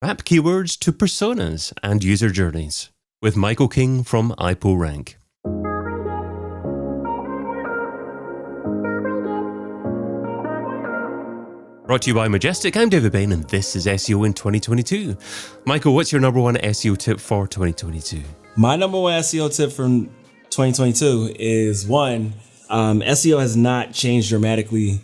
Map keywords to personas and user journeys with Michael King from iPullRank. Brought to you by Majestic, I'm David Bain and this is SEO in 2022. Michael, what's your number one SEO tip for 2022? My number one SEO tip from 2022 is one, SEO has not changed dramatically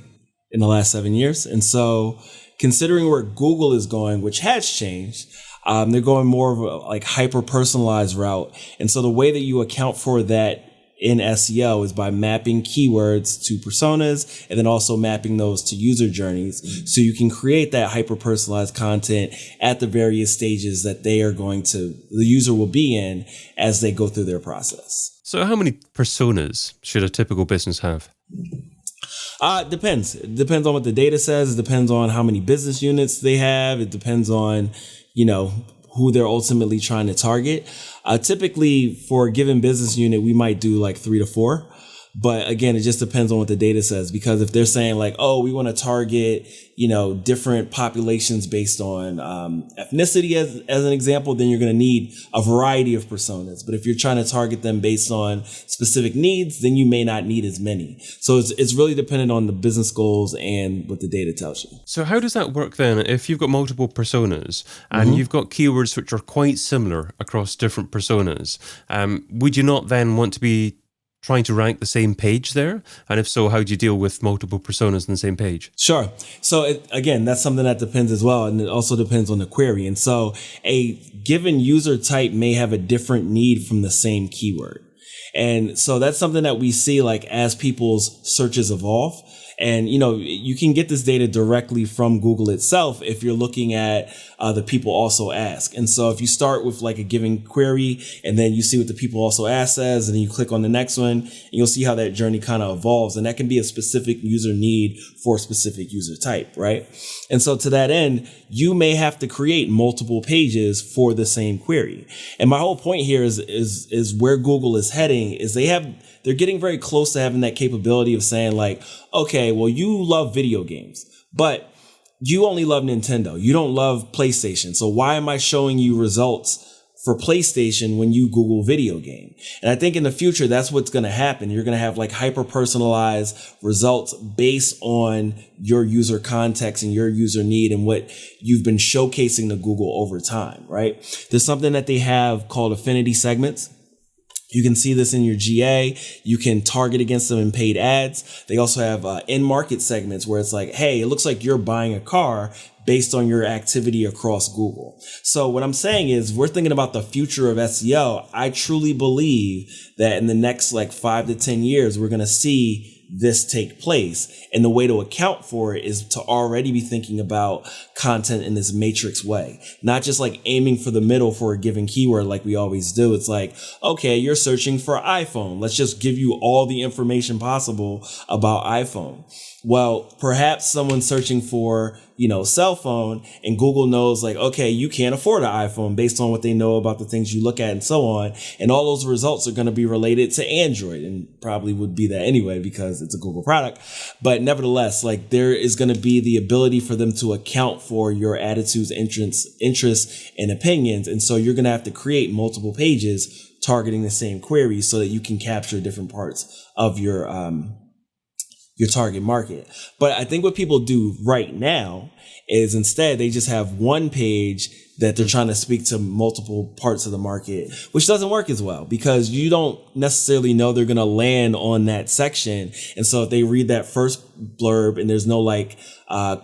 in the last 7 years. And so considering where Google is going, which has changed, they're going more of a like hyper personalized route. And so the way that you account for that in SEO is by mapping keywords to personas and then also mapping those to user journeys. So you can create that hyper personalized content at the various stages that the user will be in as they go through their process. So how many personas should a typical business have? It depends. It depends on what the data says. It depends on how many business units they have. It depends on, who they're ultimately trying to target. Typically for a given business unit, we might do like 3 to 4. But again, it just depends on what the data says, because if they're saying like, oh, we want to target, different populations based on ethnicity as an example, then you're going to need a variety of personas. But if you're trying to target them based on specific needs, then you may not need as many. So it's really dependent on the business goals and what the data tells you. So how does that work then if you've got multiple personas and you've got keywords which are quite similar across different personas? Would you not then want to be trying to rank the same page there? And if so, how do you deal with multiple personas on the same page? Sure. So again, that's something that depends as well. And it also depends on the query. And so a given user type may have a different need from the same keyword. And so that's something that we see like as people's searches evolve. And, you can get this data directly from Google itself if you're looking at the people also ask. And so if you start with like a given query and then you see what the people also ask says, and then you click on the next one, and you'll see how that journey kind of evolves. And that can be a specific user need for a specific user type, right? And so to that end, you may have to create multiple pages for the same query. And my whole point here is where Google is heading is they're getting very close to having that capability of saying like, okay, well, you love video games, but you only love Nintendo. You don't love PlayStation. So why am I showing you results for PlayStation when you Google video game? And I think in the future, that's what's going to happen. You're going to have like hyper personalized results based on your user context and your user need and what you've been showcasing to Google over time, right? There's something that they have called affinity segments. You can see this in your GA. You can target against them in paid ads. They also have in-market segments where it's like, hey, it looks like you're buying a car based on your activity across Google. So what I'm saying is we're thinking about the future of SEO. I truly believe that in the next like 5 to 10 years, we're going to see this take place. And the way to account for it is to already be thinking about content in this matrix way, not just like aiming for the middle for a given keyword like we always do. It's like, okay, you're searching for iPhone. Let's just give you all the information possible about iPhone. Well, perhaps someone's searching for, cell phone, and Google knows like, okay, you can't afford an iPhone based on what they know about the things you look at and so on. And all those results are going to be related to Android, and probably would be that anyway because it's a Google product. But nevertheless, like there is going to be the ability for them to account for your attitudes, interests, and opinions. And so you're going to have to create multiple pages targeting the same query so that you can capture different parts of your target market. But I think what people do right now is instead they just have one page that they're trying to speak to multiple parts of the market, which doesn't work as well because you don't necessarily know they're going to land on that section. And so if they read that first blurb and there's no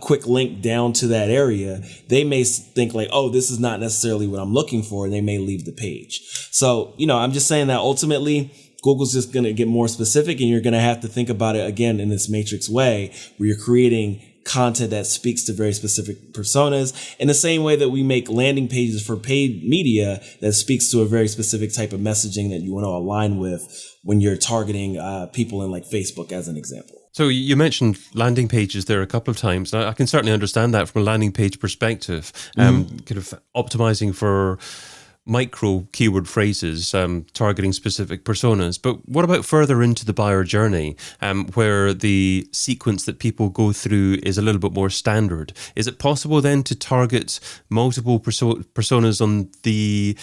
quick link down to that area, they may think like, oh, this is not necessarily what I'm looking for. And they may leave the page. So, I'm just saying that ultimately Google's just going to get more specific, and you're going to have to think about it again in this matrix way where you're creating content that speaks to very specific personas in the same way that we make landing pages for paid media that speaks to a very specific type of messaging that you want to align with when you're targeting people in like Facebook as an example. So you mentioned landing pages there a couple of times. I can certainly understand that from a landing page perspective, kind of optimizing for micro keyword phrases targeting specific personas. But what about further into the buyer journey, where the sequence that people go through is a little bit more standard? Is it possible then to target multiple personas on the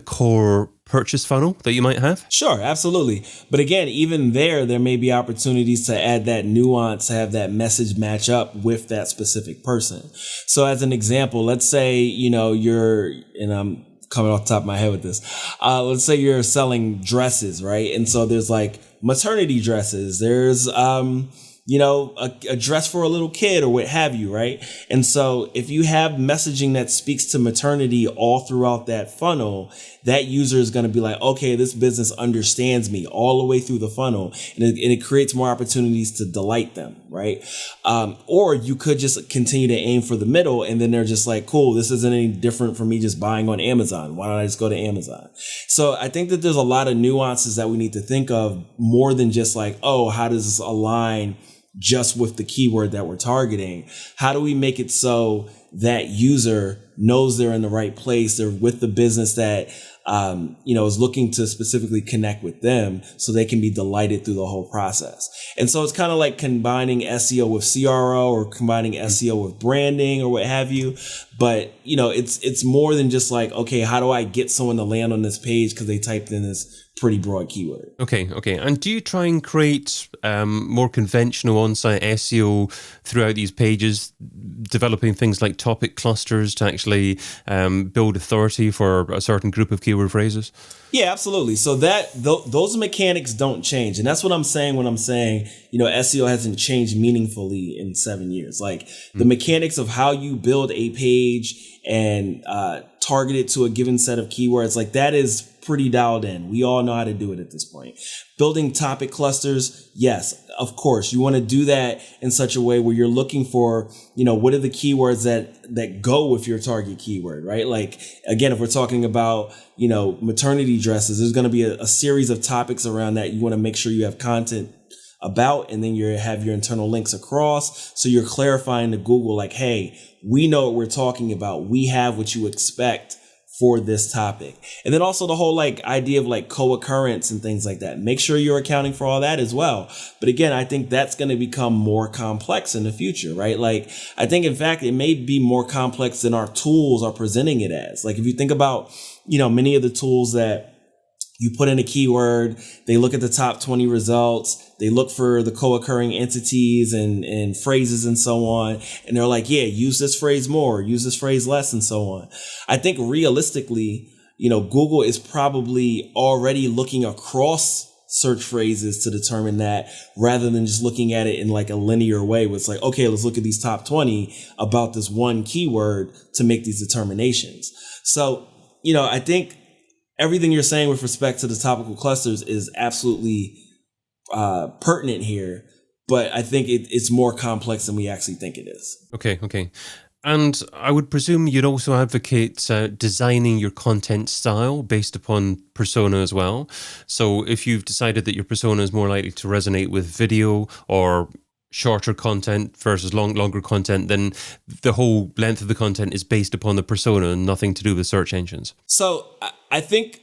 core purchase funnel that you might have? Sure, absolutely. But again, even there may be opportunities to add that nuance, to have that message match up with that specific person. So as an example, let's say, and I'm coming off the top of my head with this. Let's say you're selling dresses, right? And so there's like maternity dresses. There's, a dress for a little kid or what have you, right? And so if you have messaging that speaks to maternity all throughout that funnel, that user is going to be like, okay, this business understands me all the way through the funnel. And it creates more opportunities to delight them, right? Or you could just continue to aim for the middle, and then they're just like, cool, this isn't any different from me just buying on Amazon. Why don't I just go to Amazon? So I think that there's a lot of nuances that we need to think of, more than just like, oh, how does this align just with the keyword that we're targeting? How do we make it so that user knows they're in the right place, they're with the business that is looking to specifically connect with them, so they can be delighted through the whole process? And so it's kind of like combining SEO with CRO, or combining SEO with branding, or what have you. But it's more than just like, okay, how do I get someone to land on this page because they typed in this pretty broad keyword? Okay. And do you try and create more conventional on-site SEO throughout these pages, developing things like topic clusters to actually build authority for a certain group of keyword phrases? Yeah, absolutely. So those mechanics don't change. And that's what I'm saying when I'm saying, SEO hasn't changed meaningfully in 7 years. Like the mechanics of how you build a page and target it to a given set of keywords, like that is pretty dialed in. We all know how to do it at this point. Building topic clusters, yes, of course. You want to do that in such a way where you're looking for, what are the keywords that go with your target keyword, right? Like, again, if we're talking about, maternity dresses, there's going to be a series of topics around that you want to make sure you have content about, and then you have your internal links across. So you're clarifying to Google, like, hey, we know what we're talking about. We have what you expect for this topic. And then also the whole idea of co-occurrence and things like that. Make sure you're accounting for all that as well. But again, I think that's going to become more complex in the future, right? I think in fact, it may be more complex than our tools are presenting it as. If you think about, many of the tools that you put in a keyword, they look at the top 20 results, they look for the co-occurring entities and phrases and so on. And they're like, yeah, use this phrase more, use this phrase less, and so on. I think realistically, Google is probably already looking across search phrases to determine that, rather than just looking at it in a linear way where it's like, okay, let's look at these top 20 about this one keyword to make these determinations. So, I think everything you're saying with respect to the topical clusters is absolutely pertinent here, but I think it's more complex than we actually think it is. Okay. And I would presume you'd also advocate designing your content style based upon persona as well. So if you've decided that your persona is more likely to resonate with video or shorter content versus longer content, then the whole length of the content is based upon the persona and nothing to do with search engines. So I think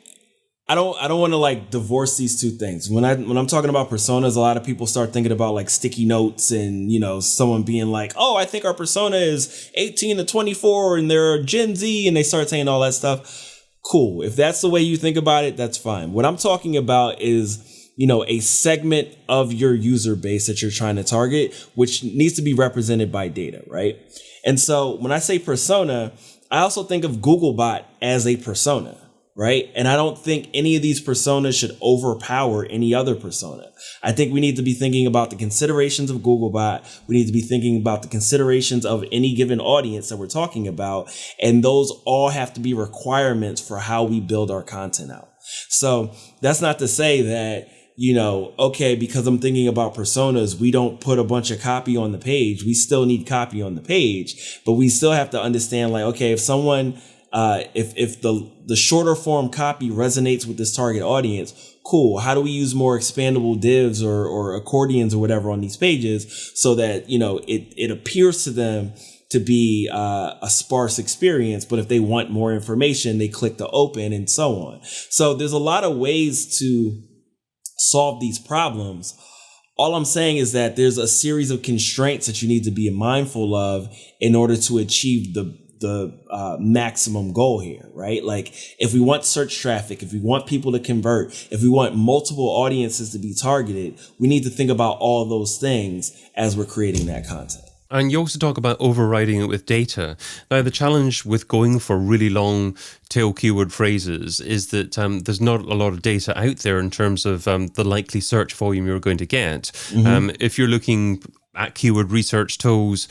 I don't want to divorce these two things. When I'm talking about personas, a lot of people start thinking about sticky notes and, someone being like, oh, I think our persona is 18 to 24 and they're Gen Z, and they start saying all that stuff. Cool. If that's the way you think about it, that's fine. What I'm talking about is, a segment of your user base that you're trying to target, which needs to be represented by data, right? And so when I say persona, I also think of Googlebot as a persona, right? And I don't think any of these personas should overpower any other persona. I think we need to be thinking about the considerations of Googlebot. We need to be thinking about the considerations of any given audience that we're talking about. And those all have to be requirements for how we build our content out. So that's not to say that, okay, because I'm thinking about personas, we don't put a bunch of copy on the page. We still need copy on the page, but we still have to understand, okay, if someone, if the shorter form copy resonates with this target audience, cool. How do we use more expandable divs or accordions or whatever on these pages so that, it appears to them to be a sparse experience. But if they want more information, they click the open and so on. So there's a lot of ways to solve these problems. All I'm saying is that there's a series of constraints that you need to be mindful of in order to achieve the maximum goal here, right? Like if we want search traffic, if we want people to convert, if we want multiple audiences to be targeted, we need to think about all those things as we're creating that content. And you also talk about overriding it with data. Now, the challenge with going for really long tail keyword phrases is that there's not a lot of data out there in terms of the likely search volume you're going to get. If you're looking at keyword research tools,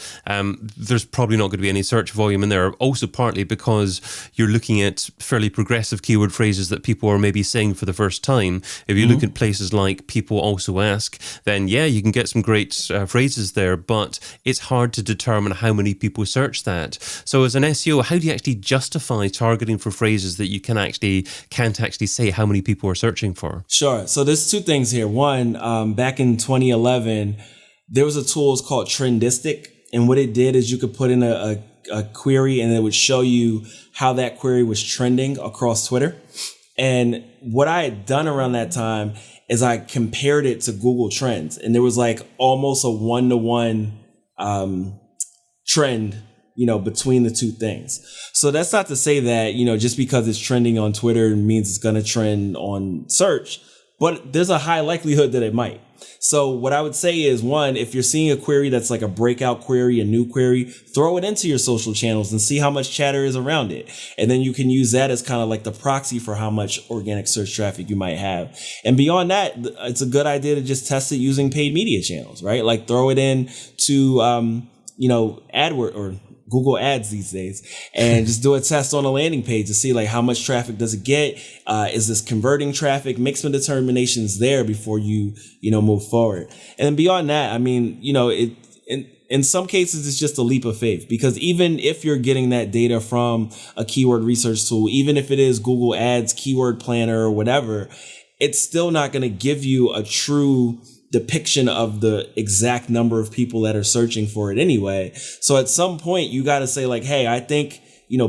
there's probably not going to be any search volume in there. Also partly because you're looking at fairly progressive keyword phrases that people are maybe saying for the first time. If you look at places like People Also Ask, then yeah, you can get some great phrases there, but it's hard to determine how many people search that. So as an SEO, how do you actually justify targeting for phrases that you can't actually say how many people are searching for? Sure. So there's two things here. One, back in 2011, there was a tool called Trendistic. And what it did is you could put in a query and it would show you how that query was trending across Twitter. And what I had done around that time is I compared it to Google Trends. And there was like almost a 1-to-1 trend, between the two things. So that's not to say that, just because it's trending on Twitter means it's going to trend on search, but there's a high likelihood that it might. So what I would say is, one, if you're seeing a query that's like a breakout query, a new query, throw it into your social channels and see how much chatter is around it. And then you can use that as kind of like the proxy for how much organic search traffic you might have. And beyond that, it's a good idea to just test it using paid media channels, right? Like throw it in to, AdWords or Google Ads these days, and just do a test on a landing page to see like how much traffic does it get? Is this converting traffic? Make some determinations there before you move forward. And then beyond that, I mean, in some cases, it's just a leap of faith, because even if you're getting that data from a keyword research tool, even if it is Google Ads, Keyword Planner, or whatever, it's still not going to give you a true depiction of the exact number of people that are searching for it anyway. So at some point you got to say like, hey, I think,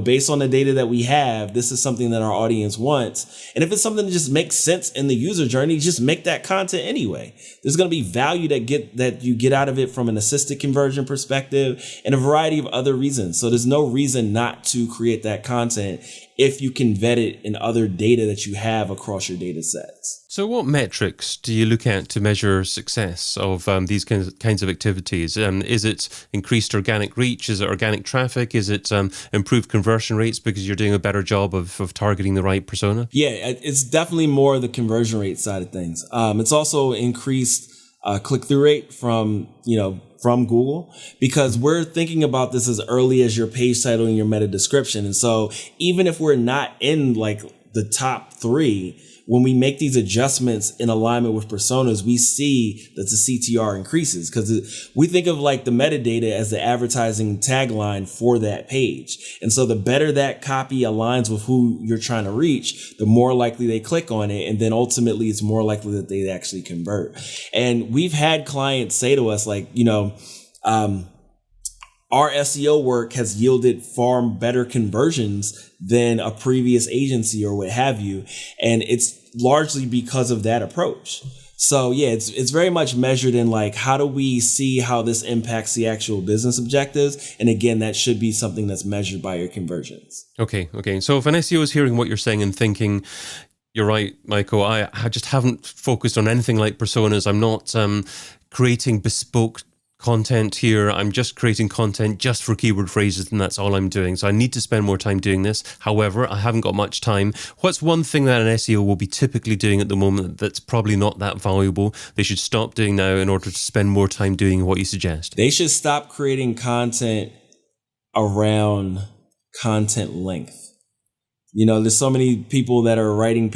based on the data that we have, this is something that our audience wants. And if it's something that just makes sense in the user journey, just make that content anyway. There's going to be value that you get out of it from an assisted conversion perspective and a variety of other reasons. So there's no reason not to create that content if you can vet it in other data that you have across your data sets. So what metrics do you look at to measure success of these kinds of activities? Is it increased organic reach? Is it organic traffic? Is it improved conversion rates because you're doing a better job of targeting the right persona? Yeah, it's definitely more the conversion rate side of things. It's also increased click-through rate from Google, because we're thinking about this as early as your page title and your meta description. And so even if we're not in like the top 3, when we make these adjustments in alignment with personas, we see that the CTR increases, because we think of like the metadata as the advertising tagline for that page. And so the better that copy aligns with who you're trying to reach, the more likely they click on it. And then ultimately it's more likely that they actually convert. And we've had clients say to us like, our SEO work has yielded far better conversions than a previous agency or what have you. And it's largely because of that approach. So yeah, it's very much measured in like, how do we see how this impacts the actual business objectives? And again, that should be something that's measured by your conversions. Okay. So if an SEO is hearing what you're saying and thinking, you're right, Michael, I just haven't focused on anything like personas. I'm not creating bespoke content here. I'm just creating content just for keyword phrases, and that's all I'm doing. So I need to spend more time doing this. However, I haven't got much time. What's one thing that an SEO will be typically doing at the moment that's probably not that valuable they should stop doing now in order to spend more time doing what you suggest? They should stop creating content around content length. There's so many people that are writing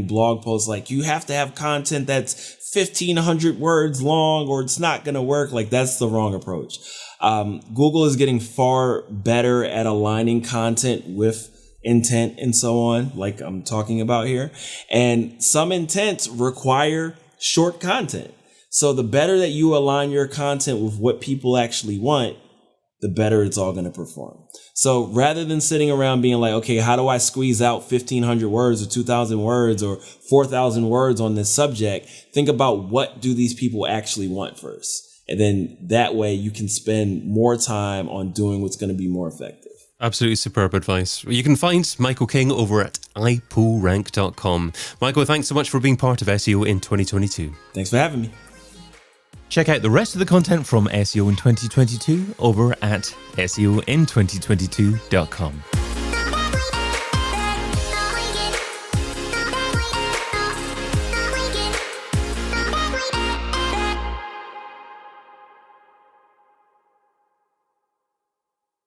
blog posts like, you have to have content that's 1,500 words long or it's not going to work. Like, that's the wrong approach. Google is getting far better at aligning content with intent and so on, like I'm talking about here. And some intents require short content. So the better that you align your content with what people actually want, the better it's all going to perform. So rather than sitting around being like, okay, how do I squeeze out 1,500 words or 2,000 words or 4,000 words on this subject? Think about what do these people actually want first. And then that way you can spend more time on doing what's going to be more effective. Absolutely superb advice. You can find Michael King over at iPullRank.com. Michael, thanks so much for being part of SEO in 2022. Thanks for having me. Check out the rest of the content from SEO in 2022 over at SEOin2022.com.